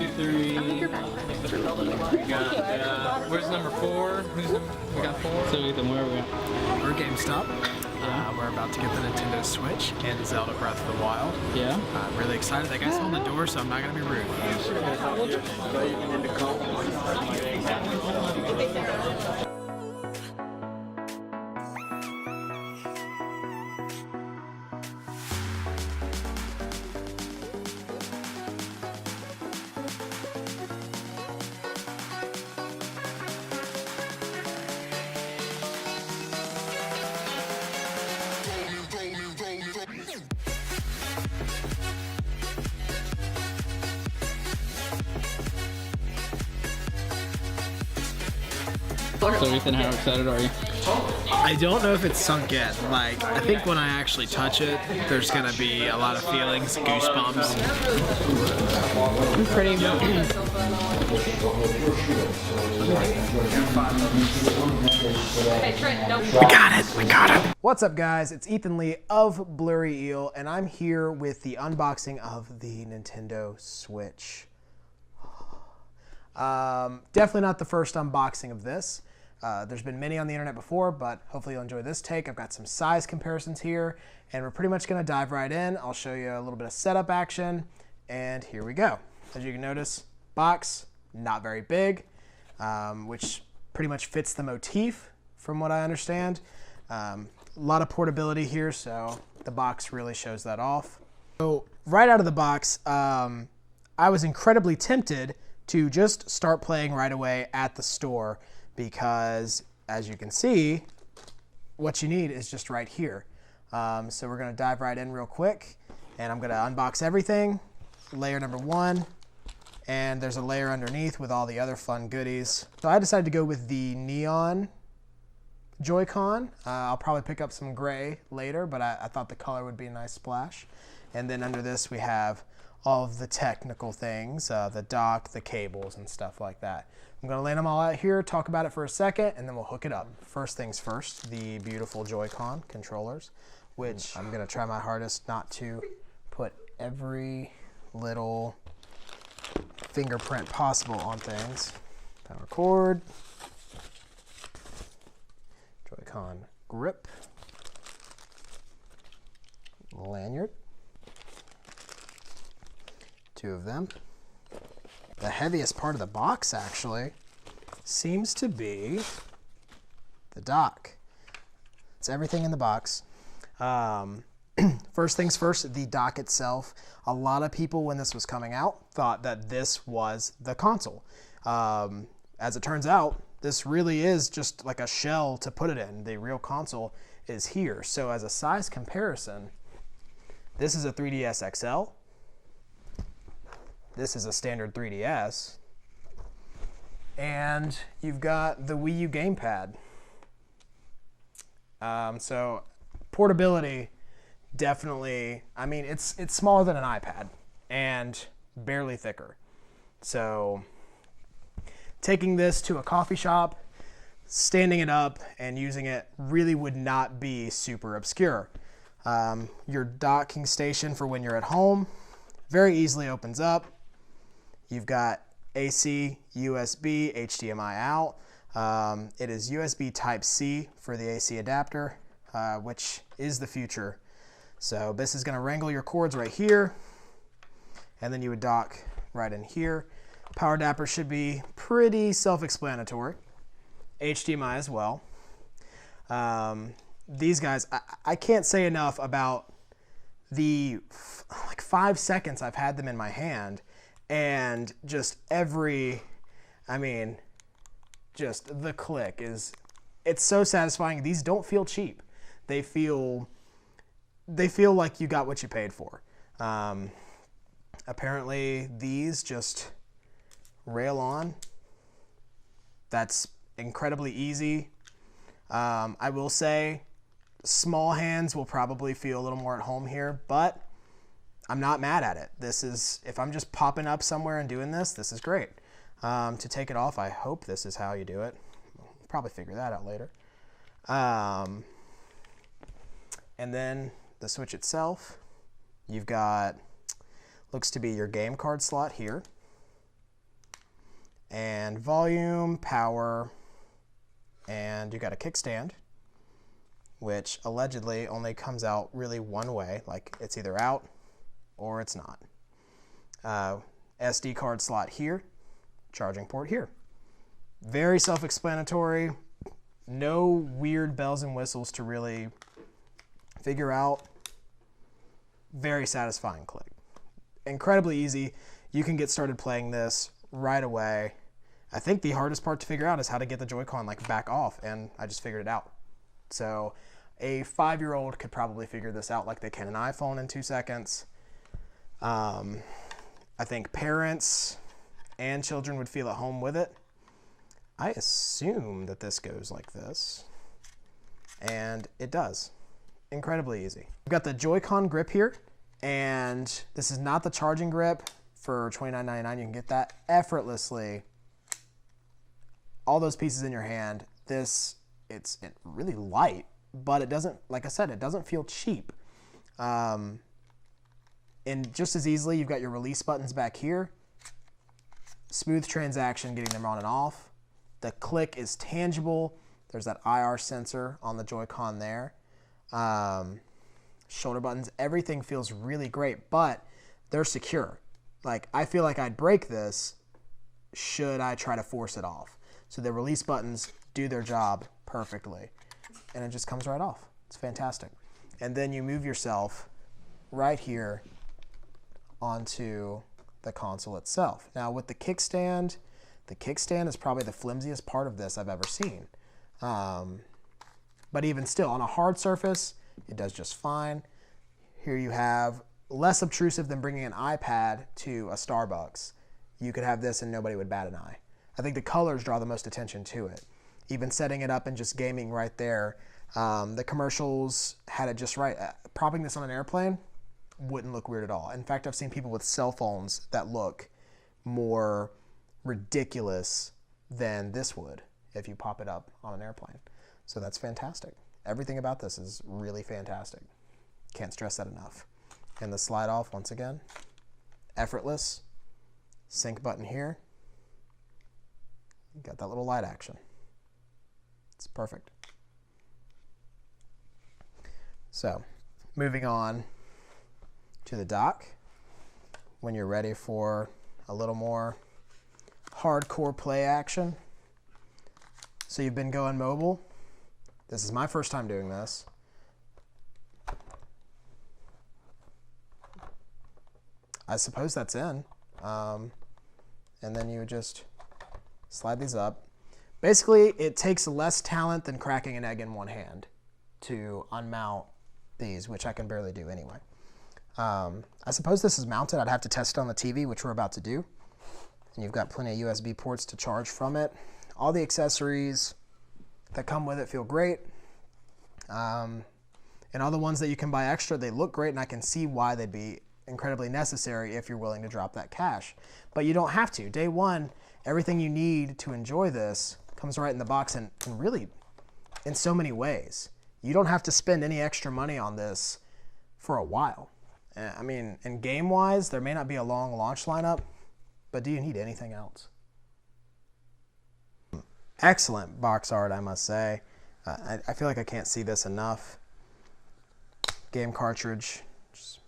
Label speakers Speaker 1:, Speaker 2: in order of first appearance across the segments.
Speaker 1: three. We got, where's number 4? We got 4.
Speaker 2: So Ethan, where are we at?
Speaker 3: We're GameStop. We're about to get the Nintendo Switch and Zelda Breath of the Wild.
Speaker 2: Yeah?
Speaker 3: I'm really excited. That guy's on the door, so I'm not going to be rude.
Speaker 2: So Ethan, how excited are you?
Speaker 3: I don't know if it's sunk yet. Like, I think when I actually touch it, there's gonna be a lot of feelings, goosebumps.
Speaker 4: Pretty
Speaker 3: We got it! What's up, guys? It's Ethan Lee of Blurry Eel, and I'm here with the unboxing of the Nintendo Switch. Definitely not the first unboxing of this. There's been many on the internet before, but hopefully you'll enjoy this take. I've got some size comparisons here, and we're pretty much going to dive right in. I'll show you a little bit of setup action, and here we go. As you can notice, box, not very big, which pretty much fits the motif from what I understand. A lot of portability here, so the box really shows that off. So right out of the box, I was incredibly tempted to just start playing right away at the store because, as you can see, what you need is just right here. So we're gonna dive right in real quick, and I'm gonna unbox everything. Layer number 1, and there's a layer underneath with all the other fun goodies. So I decided to go with the neon Joy-Con. I'll probably pick up some gray later, but I thought the color would be a nice splash. And then under this we have all of the technical things, the dock, the cables, and stuff like that. I'm gonna lay them all out here, talk about it for a second, and then we'll hook it up. First things first, the beautiful Joy-Con controllers, which I'm gonna try my hardest not to put every little fingerprint possible on things. Power cord, Joy-Con grip, lanyard, 2 of them. The heaviest part of the box actually seems to be the dock. It's everything in the box. First things first, the dock itself. A lot of people, when this was coming out, thought that this was the console. As it turns out, this really is just like a shell to put it in. The real console is here. So as a size comparison, this is a 3DS XL. This is a standard 3DS. And you've got the Wii U gamepad. So portability, definitely, I mean, it's smaller than an iPad and barely thicker. So taking this to a coffee shop, standing it up and using it really would not be super obscure. Your docking station for when you're at home very easily opens up. You've got AC, USB, HDMI out. It is USB Type-C for the AC adapter, which is the future. So this is gonna wrangle your cords right here, and then you would dock right in here. Power adapter should be pretty self-explanatory. HDMI as well. These guys, I can't say enough about the like 5 seconds I've had them in my hand, and just just the click it's so satisfying. These don't feel cheap. They feel like you got what you paid for. Apparently these just rail on. That's incredibly easy. I will say small hands will probably feel a little more at home here, but I'm not mad at it. This is, if I'm just popping up somewhere and doing this, this is great. To take it off, I hope this is how you do it. We'll probably figure that out later. And then the Switch itself, you've got, looks to be your game card slot here. and volume, power, and you got a kickstand, which allegedly only comes out really one way, like it's either out or it's not. SD card slot here, charging port here. Very self-explanatory. No weird bells and whistles to really figure out. Very satisfying click. Incredibly easy. You can get started playing this right away. I think the hardest part to figure out is how to get the Joy-Con like back off, and I just figured it out. So a 5-year-old could probably figure this out like they can an iPhone in 2 seconds. I think parents and children would feel at home with it. I assume that this goes like this, and it does. Incredibly easy. We've got the Joy-Con grip here, and this is not the charging grip. For $29.99, you can get that effortlessly. All those pieces in your hand. It's really light, but it doesn't, like I said, it doesn't feel cheap. And just as easily, you've got your release buttons back here. Smooth transaction, getting them on and off. The click is tangible. There's that IR sensor on the Joy-Con there. Shoulder buttons, everything feels really great, but they're secure. Like, I feel like I'd break this should I try to force it off. So the release buttons do their job perfectly, and it just comes right off. It's fantastic. And then you move yourself right here onto the console itself. Now with the kickstand is probably the flimsiest part of this I've ever seen. But even still, on a hard surface, it does just fine. Here you have less obtrusive than bringing an iPad to a Starbucks. You could have this and nobody would bat an eye. I think the colors draw the most attention to it. Even setting it up and just gaming right there. The commercials had it just right. Propping this on an airplane wouldn't look weird at all. In fact, I've seen people with cell phones that look more ridiculous than this would if you pop it up on an airplane. So that's fantastic. Everything about this is really fantastic. Can't stress that enough. And the slide off, once again, effortless. Sync button here. You got that little light action. It's perfect. So, moving on to the dock. When you're ready for a little more hardcore play action. So you've been going mobile. This is my first time doing this. I suppose that's in. And then you would just slide these up. Basically, it takes less talent than cracking an egg in one hand to unmount these, which I can barely do anyway. I suppose this is mounted. I'd have to test it on the TV, which we're about to do. And you've got plenty of USB ports to charge from it. All the accessories that come with it feel great. And all the ones that you can buy extra, they look great, and I can see why they'd be incredibly necessary if you're willing to drop that cash. But you don't have to. Day one, everything you need to enjoy this comes right in the box, and really in so many ways. You don't have to spend any extra money on this for a while. I mean, and game-wise, there may not be a long launch lineup, but do you need anything else? Excellent box art, I must say. I feel like I can't see this enough. Game cartridge, just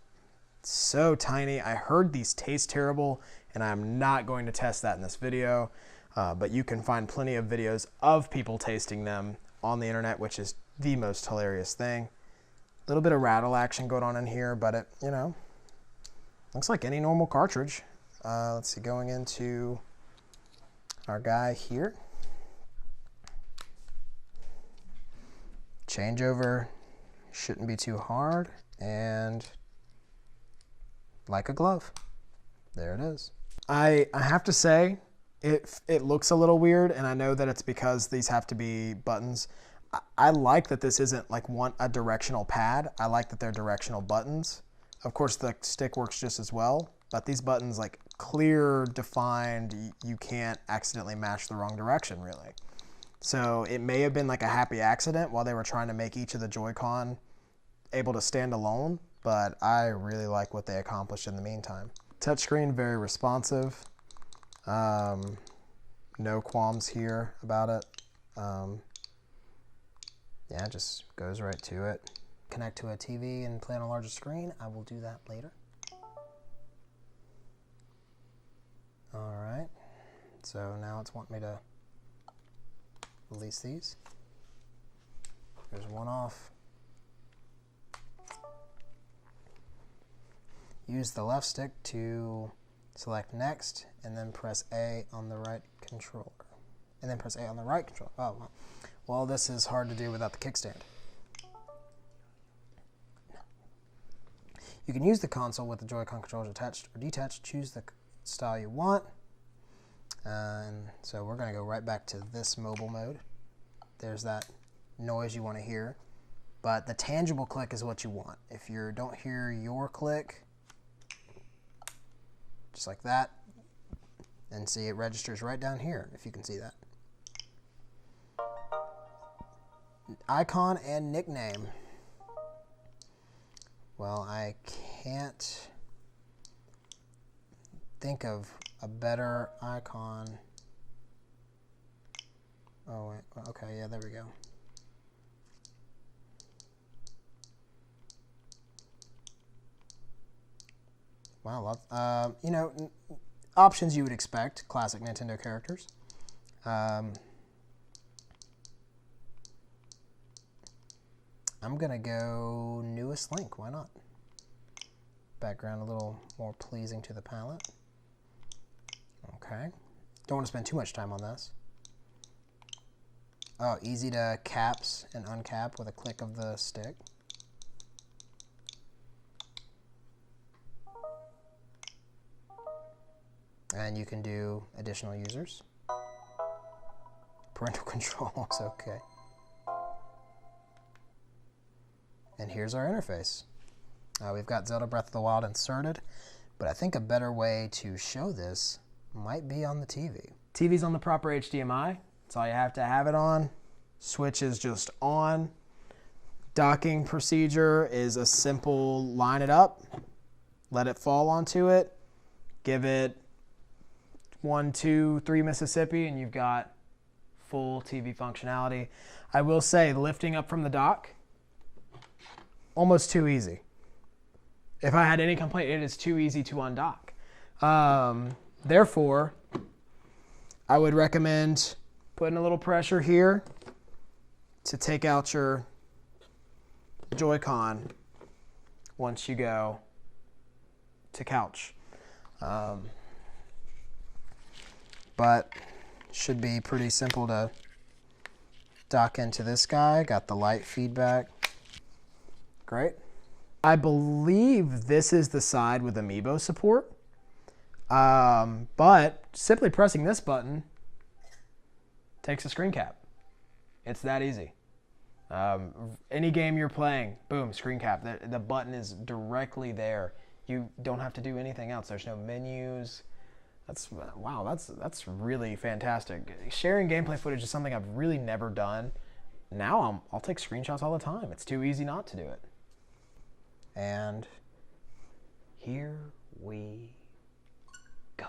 Speaker 3: so tiny. I heard these taste terrible, and I'm not going to test that in this video, but you can find plenty of videos of people tasting them on the internet, which is the most hilarious thing. A little bit of rattle action going on in here, but it, you know, looks like any normal cartridge. Let's see, going into our guy here. Changeover shouldn't be too hard, and like a glove. There it is. I have to say, it looks a little weird, and I know that it's because these have to be buttons. I like that this isn't like a directional pad. I like that they're directional buttons. Of course, the stick works just as well, but these buttons, like clear, defined, you can't accidentally mash the wrong direction, really. So it may have been like a happy accident while they were trying to make each of the Joy-Con able to stand alone, but I really like what they accomplished in the meantime. Touchscreen, very responsive. No qualms here about it. Yeah, it just goes right to it. Connect to a TV and play on a larger screen. I will do that later. All right, so now it's wanting me to release these. There's one off. Use the left stick to select next, and then press A on the right controller. And then press A on the right controller. Oh, well, this is hard to do without the kickstand. You can use the console with the Joy-Con controllers attached or detached. Choose the style you want. And so we're going to go right back to this mobile mode. There's that noise you want to hear. But the tangible click is what you want. If you don't hear your click, just like that, and see it registers right down here, if you can see that. Icon and nickname. Well, I can't think of a better icon. Oh, wait. Okay, yeah, there we go. Wow, you know, options you would expect, classic Nintendo characters. I'm gonna go newest Link, why not? Background a little more pleasing to the palette. Okay, don't want to spend too much time on this. Oh, easy to caps and uncap with a click of the stick. And you can do additional users. Parental controls, okay. And here's our interface. We've got Zelda Breath of the Wild inserted, but I think a better way to show this might be on the TV. TV's on the proper HDMI. That's all you have to have it on. Switch is just on. Docking procedure is a simple line it up, let it fall onto it, give it 1, 2, 3 Mississippi, and you've got full TV functionality. I will say, lifting up from the dock, almost too easy. If I had any complaint, it is too easy to undock. Therefore, I would recommend putting a little pressure here to take out your Joy-Con once you go to couch. But should be pretty simple to dock into this guy. Got the light feedback. Great. I believe this is the side with Amiibo support. But simply pressing this button takes a screen cap. It's that easy. Any game you're playing, boom, screen cap. The button is directly there. You don't have to do anything else. There's no menus. Wow, that's really fantastic. Sharing gameplay footage is something I've really never done. Now I'll take screenshots all the time. It's too easy not to do it. And here we go.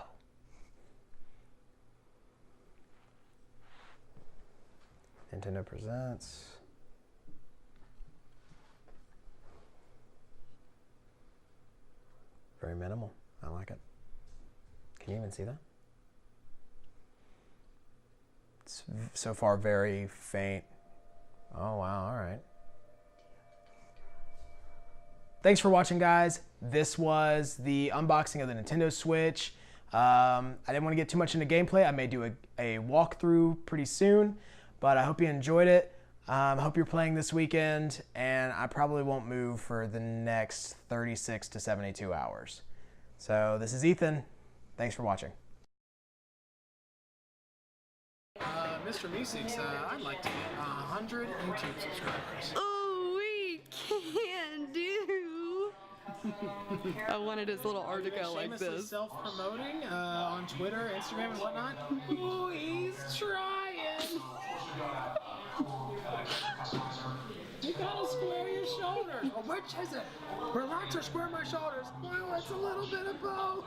Speaker 3: Nintendo presents. Very minimal. I like it. Can you even see that? It's so far very faint. Oh, wow, all right. Thanks for watching, guys. This was the unboxing of the Nintendo Switch. I didn't want to get too much into gameplay. I may do a walkthrough pretty soon, but I hope you enjoyed it. I hope you're playing this weekend, and I probably won't move for the next 36 to 72 hours. So this is Ethan. Thanks for watching. Mr. Meeseeks, I'd like to get 100 YouTube subscribers.
Speaker 4: Oh, we can do. I wanted his little article like this.
Speaker 3: Self-promoting on Twitter, Instagram, and whatnot. Ooh, he's trying. You gotta square your shoulders. Oh, which is it? Relax or square my shoulders? Well, it's a little bit of both.